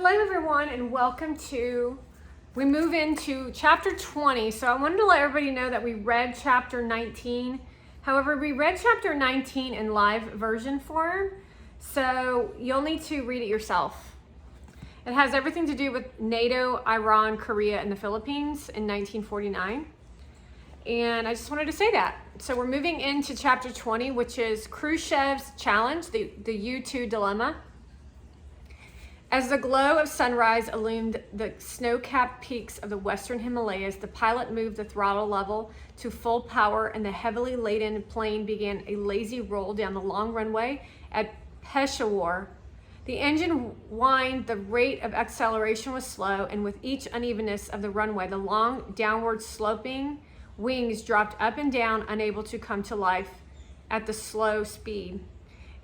Hello everyone and welcome to, we move into chapter 20. So I wanted to let everybody know that we read chapter 19. However, we read chapter 19 in live version form. So you'll need to read it yourself. It has everything to do with NATO, Iran, Korea, and the Philippines in 1949. And I just wanted to say that. So we're moving into chapter 20, which is Khrushchev's challenge, the U-2 dilemma. As the glow of sunrise illumined the snow-capped peaks of the western Himalayas, the pilot moved the throttle level to full power and the heavily laden plane began a lazy roll down the long runway at Peshawar. The engine whined, the rate of acceleration was slow, and with each unevenness of the runway, the long downward sloping wings dropped up and down, unable to come to life at the slow speed.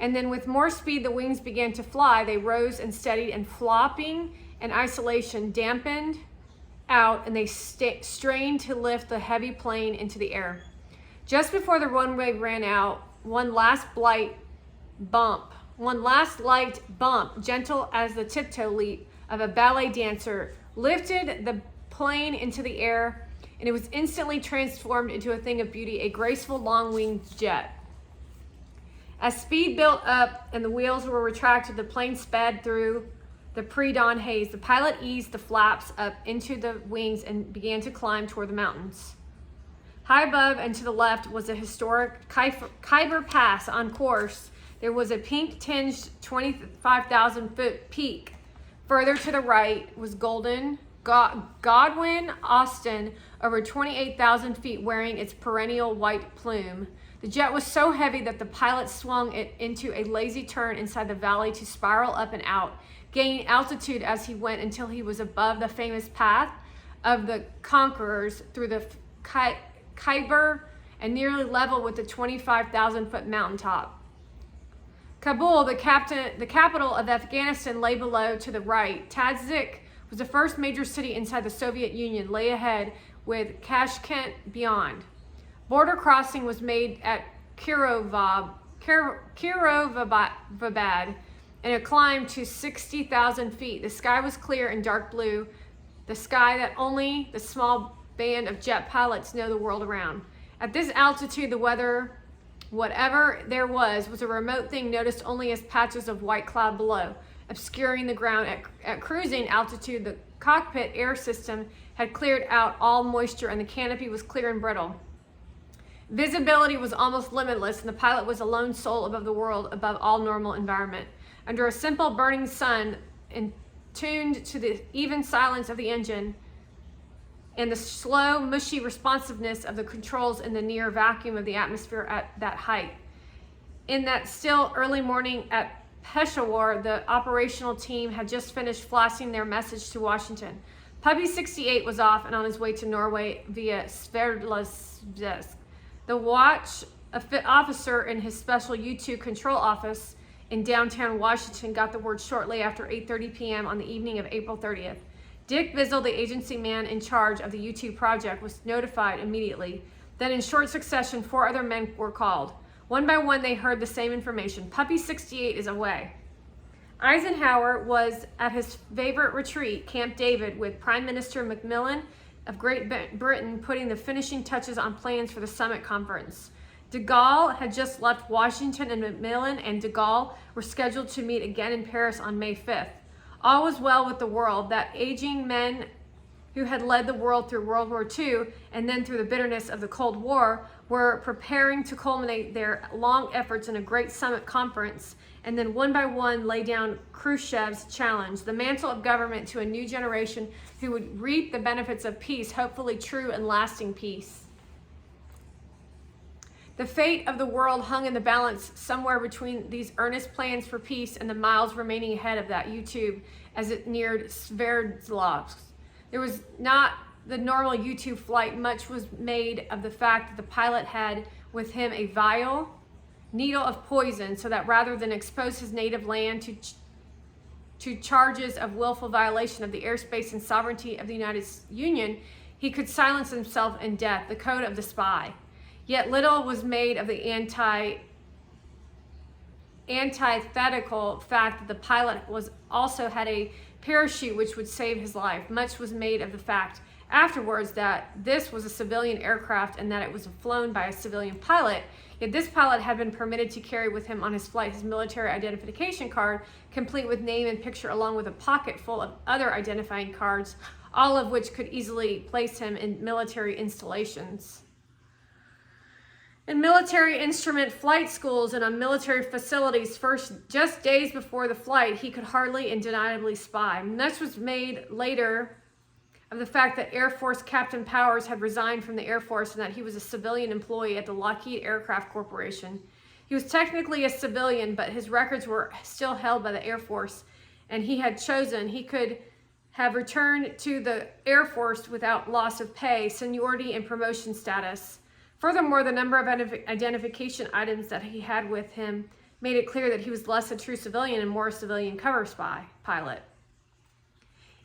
And then with more speed, the wings began to fly. They rose and steadied, and flopping and isolation dampened out, and they strained to lift the heavy plane into the air. Just before the runway ran out, one last light bump, gentle as the tiptoe leap of a ballet dancer, lifted the plane into the air, and it was instantly transformed into a thing of beauty, a graceful long-winged jet. As speed built up and the wheels were retracted, the plane sped through the pre-dawn haze. The pilot eased the flaps up into the wings and began to climb toward the mountains. High above and to the left was a historic Khyber Pass on course. There was a pink-tinged 25,000-foot peak. Further to the right was Godwin Austen, over 28,000 feet, wearing its perennial white plume. The jet was so heavy that the pilot swung it into a lazy turn inside the valley to spiral up and out, gaining altitude as he went until he was above the famous path of the conquerors through the Khyber and nearly level with the 25,000-foot mountaintop. Kabul, the capital of Afghanistan, lay below to the right. Tadzhik was the first major city inside the Soviet Union, lay ahead with Tashkent beyond. Border crossing was made at Kirovabad, and it climbed to 60,000 feet. The sky was clear and dark blue, the sky that only the small band of jet pilots know the world around. At this altitude, the weather, whatever there was a remote thing noticed only as patches of white cloud below, obscuring the ground. At cruising altitude, the cockpit air system had cleared out all moisture and the canopy was clear and brittle. Visibility was almost limitless, and the pilot was a lone soul above the world, above all normal environment. Under a simple burning sun, and tuned to the even silence of the engine and the slow, mushy responsiveness of the controls in the near vacuum of the atmosphere at that height. In that still early morning at Peshawar, the operational team had just finished flashing their message to Washington. Puppy 68 was off and on his way to Norway via Sverdlovsk. The watch officer in his special U-2 control office in downtown Washington got the word shortly after 8:30 p.m. on the evening of April 30th. Dick Bizzle, the agency man in charge of the U-2 project, was notified immediately. Then in short succession, 4 other men were called. One by one, they heard the same information. Puppy 68 is away. Eisenhower was at his favorite retreat, Camp David, with Prime Minister Macmillan of Great Britain putting the finishing touches on plans for the summit conference. De Gaulle had just left Washington, and Macmillan and de Gaulle were scheduled to meet again in Paris on May 5th. All was well with the world. That aging men who had led the world through World War II and then through the bitterness of the Cold War were preparing to culminate their long efforts in a great summit conference, and then one by one lay down Khrushchev's challenge, the mantle of government to a new generation who would reap the benefits of peace, hopefully true and lasting peace. The fate of the world hung in the balance somewhere between these earnest plans for peace and the miles remaining ahead of that U-2 as it neared Sverdlovsk. There was not the normal U-2 flight. Much was made of the fact that the pilot had with him a vial, needle of poison, so that rather than expose his native land to charges of willful violation of the airspace and sovereignty of the United Union, he could silence himself in death, the code of the spy. Yet little was made of the antithetical fact that the pilot also had a parachute which would save his life. Much was made of the fact afterwards that this was a civilian aircraft and that it was flown by a civilian pilot. Yet this pilot had been permitted to carry with him on his flight his military identification card, complete with name and picture, along with a pocket full of other identifying cards, all of which could easily place him in military installations. In military instrument flight schools and on military facilities, just days before the flight, he could hardly and undeniably spy. Much was made later of the fact that Air Force Captain Powers had resigned from the Air Force and that he was a civilian employee at the Lockheed Aircraft Corporation. He was technically a civilian, but his records were still held by the Air Force, and he could have returned to the Air Force without loss of pay, seniority, and promotion status. Furthermore, the number of identification items that he had with him made it clear that he was less a true civilian and more a civilian cover spy pilot.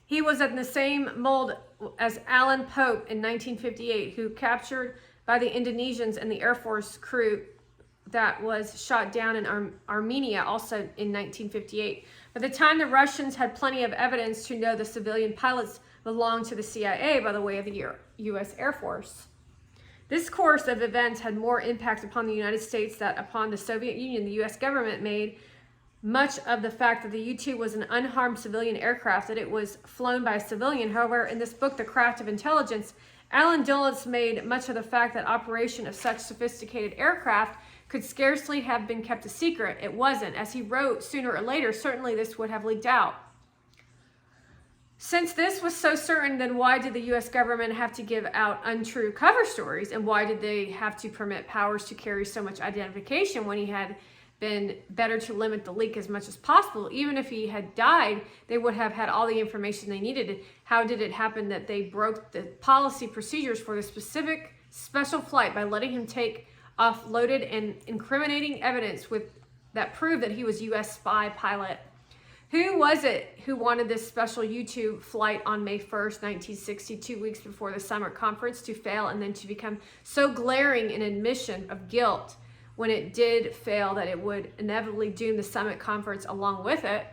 He was in the same mold as Alan Pope in 1958, who captured by the Indonesians and the Air Force crew that was shot down in Armenia also in 1958. By the time the Russians had plenty of evidence to know the civilian pilots belonged to the CIA by the way of the U.S. Air Force. This course of events had more impact upon the United States than upon the Soviet Union. The U.S. government made much of the fact that the U-2 was an unharmed civilian aircraft, that it was flown by a civilian. However, in this book, The Craft of Intelligence, Alan Dulles made much of the fact that operation of such sophisticated aircraft could scarcely have been kept a secret. It wasn't. As he wrote, sooner or later, certainly this would have leaked out. Since this was so certain, then why did the U.S. government have to give out untrue cover stories? And why did they have to permit Powers to carry so much identification when he had been better to limit the leak as much as possible? Even if he had died, they would have had all the information they needed. How did it happen that they broke the policy procedures for the specific special flight by letting him take off loaded and incriminating evidence that proved that he was U.S. spy pilot? Who was it who wanted this special U-2 flight on May 1st, 1960, 2 weeks before the summer conference, to fail and then to become so glaring an admission of guilt when it did fail that it would inevitably doom the summit conference along with it?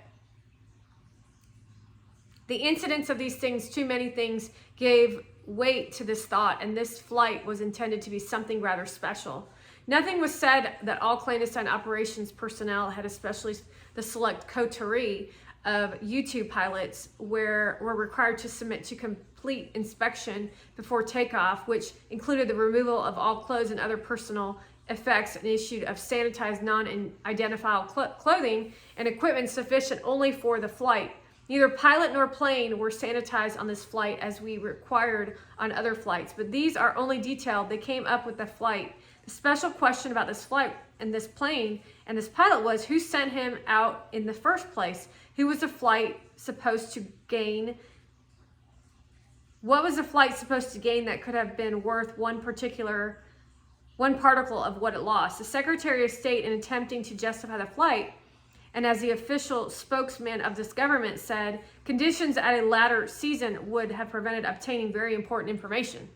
The incidents of these things, too many things, gave weight to this thought, and this flight was intended to be something rather special. Nothing was said that all clandestine operations personnel had, especially the select coterie of U-2 pilots, were required to submit to complete inspection before takeoff, which included the removal of all clothes and other personal effects and issued of sanitized non-identifiable clothing and equipment sufficient only for the flight. Neither pilot nor plane were sanitized on this flight as we required on other flights, but these are only detailed. They came up with the flight. The special question about this flight and this plane and this pilot was, who sent him out in the first place? Who was the flight supposed to gain? What was the flight supposed to gain that could have been worth one particle of what it lost? The Secretary of State, in attempting to justify the flight, and as the official spokesman of this government said, conditions at a latter season would have prevented obtaining very important information.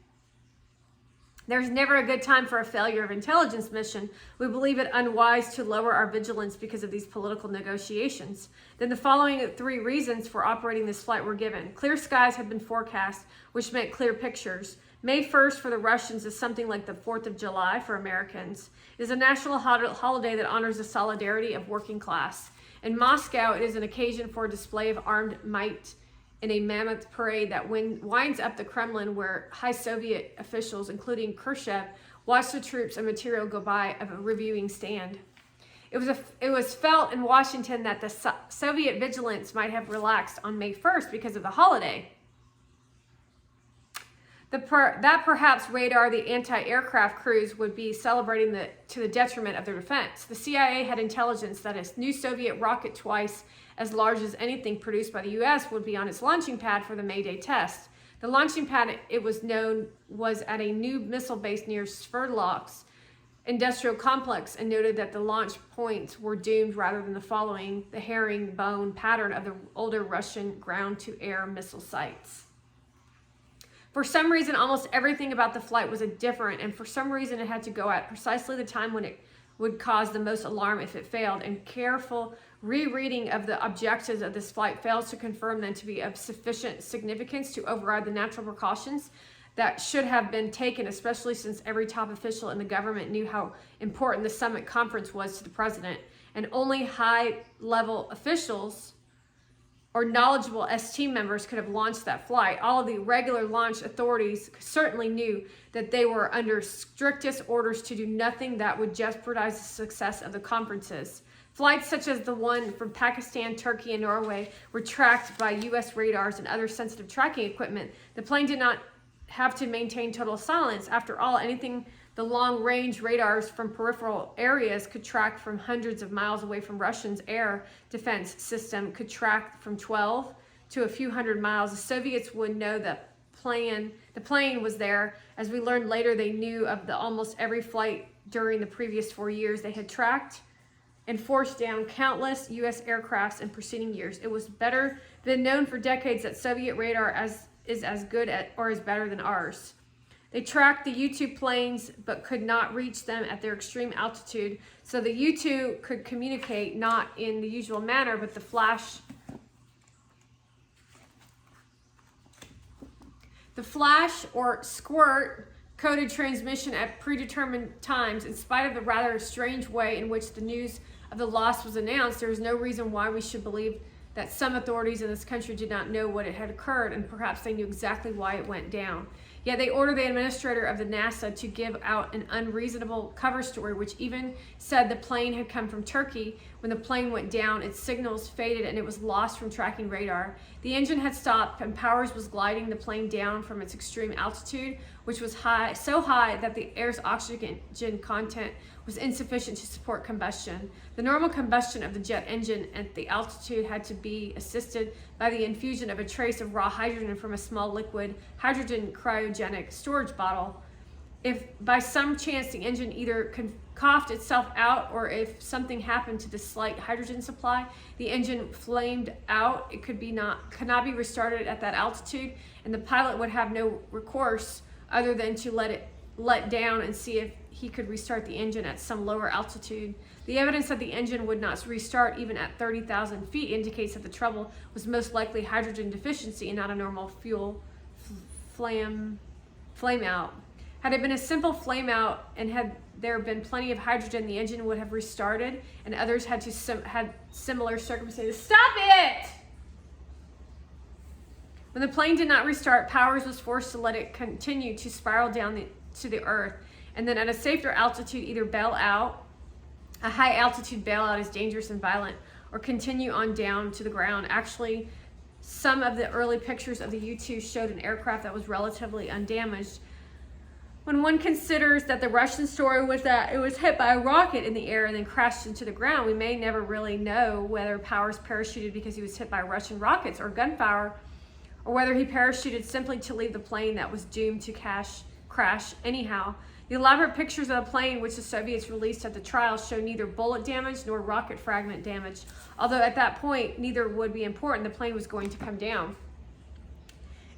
There's never a good time for a failure of intelligence mission. We believe it unwise to lower our vigilance because of these political negotiations. Then the following 3 reasons for operating this flight were given. Clear skies had been forecast, which meant clear pictures. May 1st for the Russians is something like the 4th of July for Americans. It is a national holiday that honors the solidarity of working class. In Moscow, it is an occasion for a display of armed might in a mammoth parade that winds up the Kremlin, where high Soviet officials, including Khrushchev, watch the troops and material go by of a reviewing stand. It was felt in Washington that the Soviet vigilance might have relaxed on May 1st because of the holiday. That perhaps radar the anti-aircraft crews would be celebrating to the detriment of their defense. The CIA had intelligence that a new Soviet rocket twice as large as anything produced by the U.S. would be on its launching pad for the May Day test. The launching pad, it was known, was at a new missile base near Sverdlovsk industrial complex, and noted that the launch points were doomed rather than following the herringbone pattern of the older Russian ground-to-air missile sites. For some reason, almost everything about the flight was different, and for some reason it had to go at precisely the time when it would cause the most alarm if it failed, and careful Rereading of the objectives of this flight fails to confirm them to be of sufficient significance to override the natural precautions that should have been taken, especially since every top official in the government knew how important the summit conference was to the president, and only high-level officials or knowledgeable ST members could have launched that flight. All of the regular launch authorities certainly knew that they were under strictest orders to do nothing that would jeopardize the success of the conferences. Flights such as the one from Pakistan, Turkey, and Norway were tracked by U.S. radars and other sensitive tracking equipment. The plane did not have to maintain total silence. After all, anything the long-range radars from peripheral areas could track from hundreds of miles away from Russia's air defense system could track from 12 to a few hundred miles. The Soviets would know that the plane was there. As we learned later, they knew of the almost every flight during the previous 4 years. They had tracked and forced down countless U.S. aircrafts in preceding years. It was been known for decades that Soviet radar is as good or as better than ours. They tracked the U-2 planes but could not reach them at their extreme altitude, so the U-2 could communicate not in the usual manner, but the flash or squirt coded transmission at predetermined times. In spite of the rather strange way in which the news of the loss was announced, there is no reason why we should believe that some authorities in this country did not know what had occurred, and perhaps they knew exactly why it went down. Yet they ordered the administrator of the NASA to give out an unreasonable cover story, which even said the plane had come from Turkey. When the plane went down, its signals faded and it was lost from tracking radar. The engine had stopped and Powers was gliding the plane down from its extreme altitude, which was so high that the air's oxygen content was insufficient to support combustion. The normal combustion of the jet engine at the altitude had to be assisted by the infusion of a trace of raw hydrogen from a small liquid hydrogen cryogenic storage bottle. If by some chance the engine either coughed itself out, or if something happened to the slight hydrogen supply, the engine flamed out. It could not be restarted at that altitude, and the pilot would have no recourse other than to let down and see if he could restart the engine at some lower altitude. The evidence that the engine would not restart even at 30,000 feet indicates that the trouble was most likely hydrogen deficiency and not a normal fuel flame out. Had it been a simple flame out and had there been plenty of hydrogen, the engine would have restarted, and others had similar circumstances. Stop it! When the plane did not restart, Powers was forced to let it continue to spiral down to the earth, and then at a safer altitude either bail out. A high altitude bailout is dangerous and violent, or continue on down to the ground. Actually, some of the early pictures of the U-2 showed an aircraft that was relatively undamaged. When one considers that the Russian story was that it was hit by a rocket in the air and then crashed into the ground, we may never really know whether Powers parachuted because he was hit by Russian rockets or gunfire, or whether he parachuted simply to leave the plane that was doomed to crash anyhow. The elaborate pictures of the plane which the Soviets released at the trial show neither bullet damage nor rocket fragment damage, although at that point neither would be important. The plane was going to come down.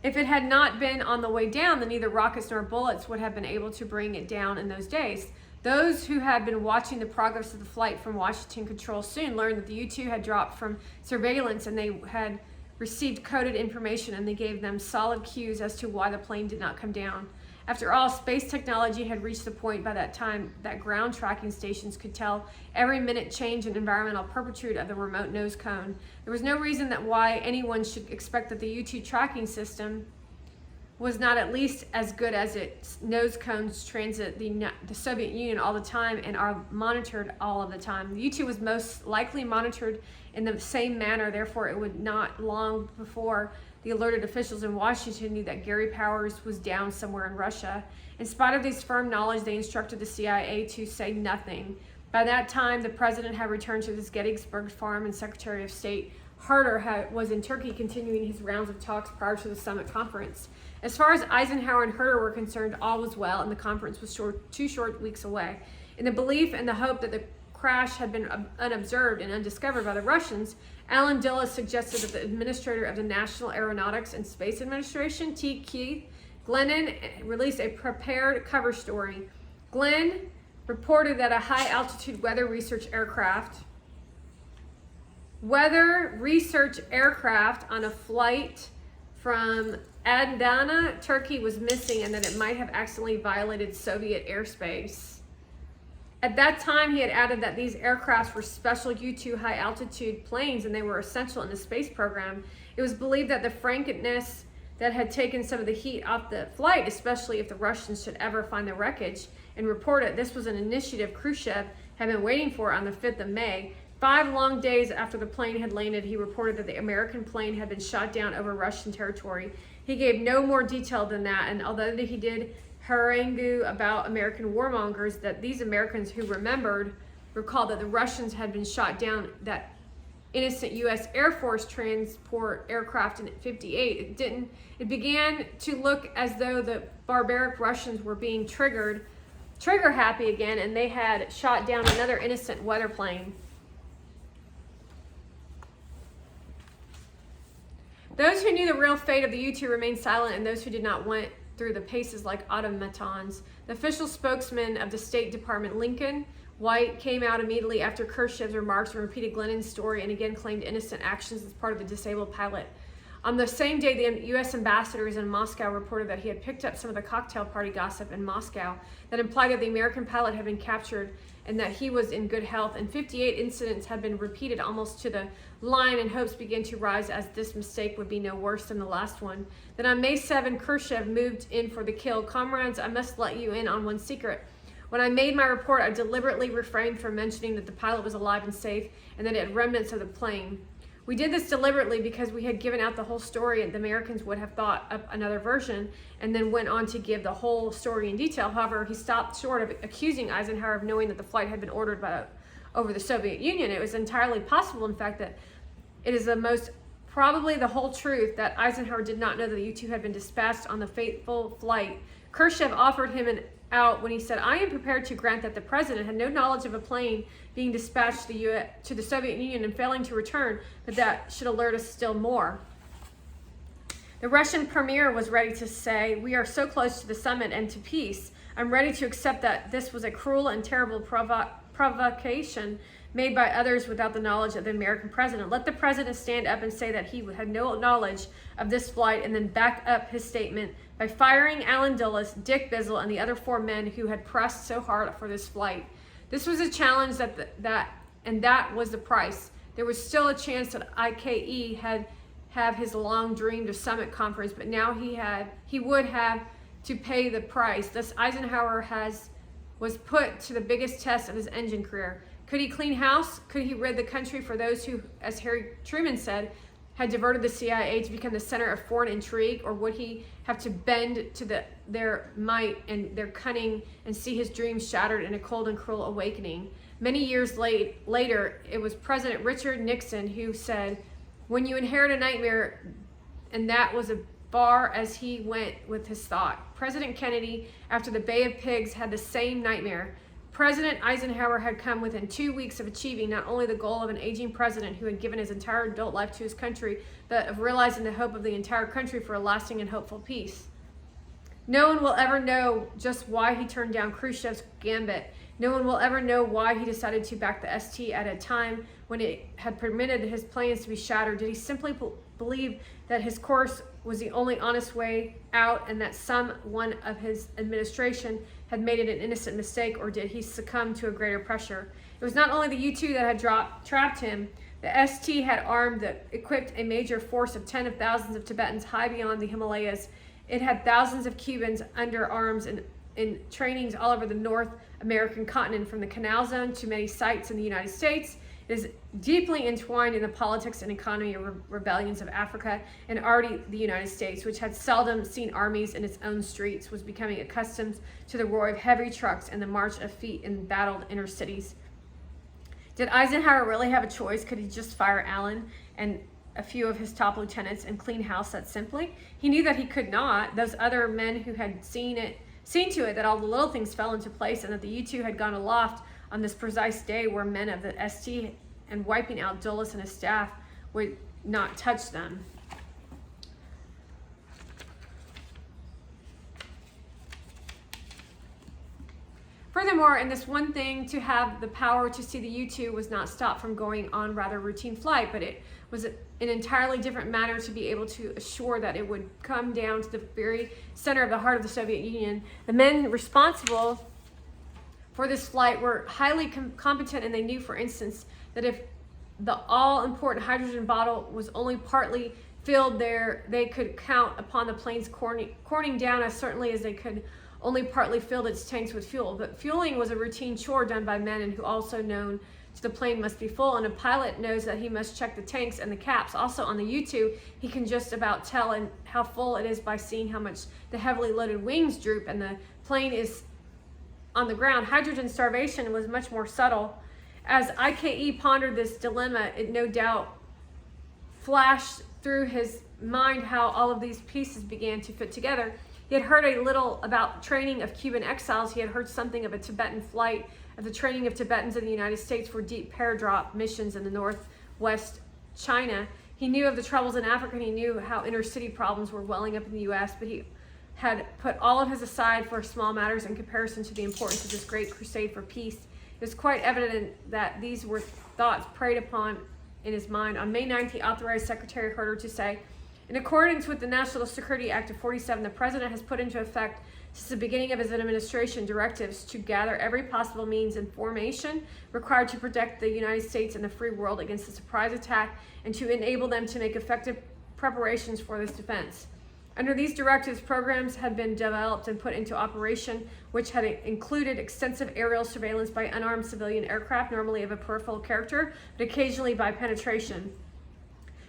If it had not been on the way down, then neither rockets nor bullets would have been able to bring it down in those days. Those who had been watching the progress of the flight from Washington Control soon learned that the U-2 had dropped from surveillance, and they had received coded information, and they gave them solid cues as to why the plane did not come down. After all, space technology had reached the point by that time that ground tracking stations could tell every minute change in environmental perpetuity of the remote nose cone. There was no reason why anyone should expect that the U-2 tracking system was not at least as good as its nose cones transit the Soviet Union all the time and are monitored all of the time. The U-2 was most likely monitored in the same manner, therefore it would not long before the alerted officials in Washington knew that Gary Powers was down somewhere in Russia. In spite of this firm knowledge, they instructed the CIA to say nothing. By that time, the president had returned to his Gettysburg farm, and Secretary of State Herter was in Turkey continuing his rounds of talks prior to the summit conference. As far as Eisenhower and Herter were concerned, all was well, and the conference was 2 short weeks away. In the belief and the hope that the crash had been unobserved and undiscovered by the Russians, Alan Dulles suggested that the administrator of the National Aeronautics and Space Administration, T. Keith Glennon, released a prepared cover story. Glenn reported that a high-altitude weather research aircraft weather research aircraft on a flight from Adana, Turkey was missing and that it might have accidentally violated Soviet airspace. At that time, he had added that these aircrafts were special U-2 high altitude planes and they were essential in the space program. It was believed that the frankness that had taken some of the heat off the flight, especially if the Russians should ever find the wreckage and report it. This was an initiative Khrushchev had been waiting for on the 5th of May. 5 long days after the plane had landed, he reported that the American plane had been shot down over Russian territory. He gave no more detail than that, and although he did harangue about American warmongers, that these Americans who recalled that the Russians had been shot down that innocent U.S. Air Force transport aircraft in '58, it began to look as though the barbaric Russians were being trigger happy again, and they had shot down another innocent weather plane. Those who knew the real fate of the U-2 remained silent, and those who did not went through the paces like automatons. The official spokesman of the State Department, Lincoln White, came out immediately after Khrushchev's remarks and repeated Glennon's story and again claimed innocent actions as part of the disabled pilot. On the same day, the U.S. ambassadors in Moscow reported that he had picked up some of the cocktail party gossip in Moscow that implied that the American pilot had been captured and that he was in good health. And 58 incidents had been repeated almost to the line, and hopes began to rise as this mistake would be no worse than the last one. Then on May 7, Khrushchev moved in for the kill. Comrades, I must let you in on one secret. When I made my report, I deliberately refrained from mentioning that the pilot was alive and safe and that it had remnants of the plane. We did this deliberately because we had given out the whole story and the Americans would have thought up another version and then went on to give the whole story in detail. However, he stopped short of accusing Eisenhower of knowing that the flight had been ordered over the Soviet Union. It was entirely possible, in fact, that it is probably the whole truth that Eisenhower did not know that the U-2 had been dispatched on the fateful flight. Khrushchev offered him an out when he said, I am prepared to grant that the president had no knowledge of a plane being dispatched to the Soviet Union and failing to return, but that should alert us still more. The Russian premier was ready to say, we are so close to the summit and to peace. I'm ready to accept that this was a cruel and terrible provocation made by others without the knowledge of the American president. Let the president stand up and say that he had no knowledge of this flight and then back up his statement by firing Alan Dulles, Dick Bizzle, and the other 4 men who had pressed so hard for this flight. This was a challenge that was the price. There was still a chance that IKE have his long dreamed of summit conference, but now he would have to pay the price. Thus Eisenhower was put to the biggest test of his engine career. Could he clean house? Could he rid the country for those who, as Harry Truman said, had diverted the CIA to become the center of foreign intrigue? Or would he have to bend to their might and their cunning and see his dreams shattered in a cold and cruel awakening? Many years later, it was President Richard Nixon who said, when you inherit a nightmare, and that was as far as he went with his thought. President Kennedy, after the Bay of Pigs, had the same nightmare. President Eisenhower had come within 2 weeks of achieving not only the goal of an aging president who had given his entire adult life to his country, but of realizing the hope of the entire country for a lasting and hopeful peace. No one will ever know just why he turned down Khrushchev's gambit. No one will ever know why he decided to back the ST at a time when it had permitted his plans to be shattered. Did he simply believe that his course was the only honest way out and that someone of his administration had made it an innocent mistake, or did he succumb to a greater pressure? It was not only the U-2 that had trapped him. The ST had equipped a major force of tens of thousands of Tibetans high beyond the Himalayas. It had thousands of Cubans under arms and in trainings all over the North American continent, from the Canal Zone to many sites in the United States. It is deeply entwined in the politics and economy of rebellions of Africa, and already the United States, which had seldom seen armies in its own streets, was becoming accustomed to the roar of heavy trucks and the march of feet in battled inner cities. Did Eisenhower really have a choice? Could he just fire Allen and a few of his top lieutenants and clean house that simply? He knew that he could not. Those other men who had seen to it that all the little things fell into place and that the U-2 had gone aloft on this precise day were men of the ST, and wiping out Dulles and his staff would not touch them. For the Furthermore, in this one thing, to have the power to see the U-2 was not stopped from going on rather routine flight, but it was an entirely different manner to be able to assure that it would come down to the very center of the heart of the Soviet Union. The men responsible for this flight were highly competent, and they knew, for instance, that if the all-important hydrogen bottle was only partly filled there, they could count upon the plane's corning down as certainly as they could only partly filled its tanks with fuel. But fueling was a routine chore done by men, and who also known to the plane must be full, and a pilot knows that he must check the tanks and the caps. Also on the U-2, he can just about tell how full it is by seeing how much the heavily loaded wings droop and the plane is on the ground. Hydrogen starvation was much more subtle. As IKE pondered this dilemma, it no doubt flashed through his mind how all of these pieces began to fit together. He had heard a little about training of Cuban exiles. He had heard something of a Tibetan flight, of the training of Tibetans in the United States for deep paradrop missions in the northwest China. He knew of the troubles in Africa, and he knew how inner city problems were welling up in the U.S., but he had put all of his aside for small matters in comparison to the importance of this great crusade for peace. It was quite evident that these were thoughts preyed upon in his mind. On May 9th, he authorized Secretary Herter to say, in accordance with the National Security Act of 47, the President has put into effect since the beginning of his administration directives to gather every possible means and formation required to protect the United States and the free world against a surprise attack, and to enable them to make effective preparations for this defense. Under these directives, programs had been developed and put into operation, which had included extensive aerial surveillance by unarmed civilian aircraft, normally of a peripheral character, but occasionally by penetration.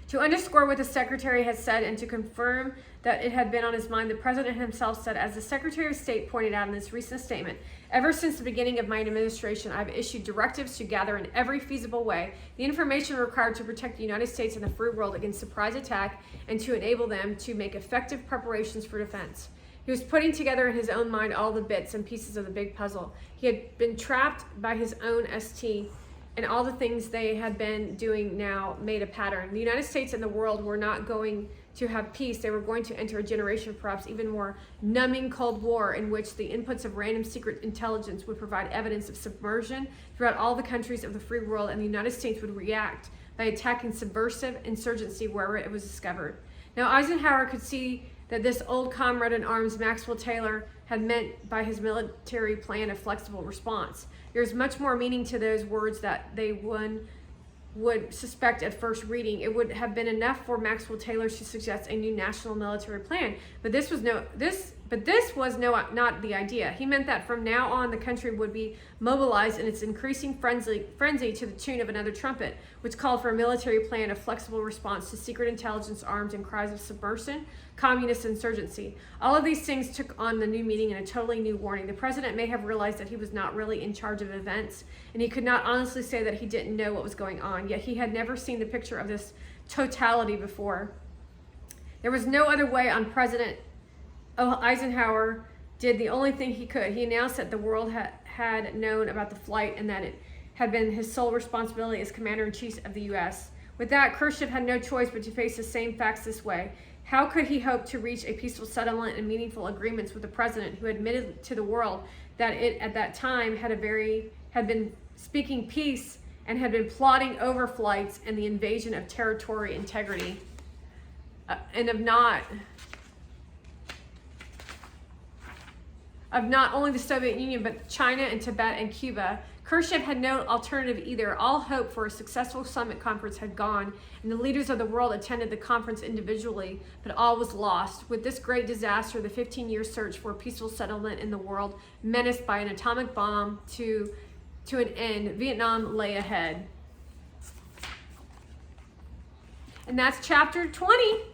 To underscore what the Secretary had said and to confirm that it had been on his mind, the President himself said, as the Secretary of State pointed out in this recent statement, ever since the beginning of my administration, I have issued directives to gather in every feasible way the information required to protect the United States and the free world against surprise attack, and to enable them to make effective preparations for defense. He was putting together in his own mind all the bits and pieces of the big puzzle. He had been trapped by his own ST, and all the things they had been doing now made a pattern. The United States and the world were not going to have peace. They were going to enter a generation, perhaps even more numbing Cold War, in which the inputs of random secret intelligence would provide evidence of submersion throughout all the countries of the free world, and the United States would react by attacking subversive insurgency wherever it was discovered. Now, Eisenhower could see that this old comrade in arms, Maxwell Taylor, had meant by his military plan a flexible response. There's much more meaning to those words that one would suspect at first reading. It would have been enough for Maxwell Taylor to suggest a new national military plan, but this was not the idea. He meant that from now on the country would be mobilized in its increasing frenzy to the tune of another trumpet, which called for a military plan of flexible response to secret intelligence arms and cries of subversion, communist insurgency. All of these things took on the new meaning and a totally new warning. The President may have realized that he was not really in charge of events, and he could not honestly say that he didn't know what was going on, yet he had never seen the picture of this totality before. There was no other way on President Eisenhower did the only thing he could. He announced that the world had known about the flight and that it had been his sole responsibility as Commander-in-Chief of the U.S. With that, Khrushchev had no choice but to face the same facts this way. How could he hope to reach a peaceful settlement and meaningful agreements with the President who admitted to the world that it at that time had been speaking peace and had been plotting overflights and the invasion of territorial integrity and of not only the Soviet Union, but China and Tibet and Cuba. Khrushchev had no alternative either. All hope for a successful summit conference had gone, and the leaders of the world attended the conference individually, but all was lost. With this great disaster, the 15-year search for a peaceful settlement in the world, menaced by an atomic bomb to an end, Vietnam lay ahead. And that's chapter 20.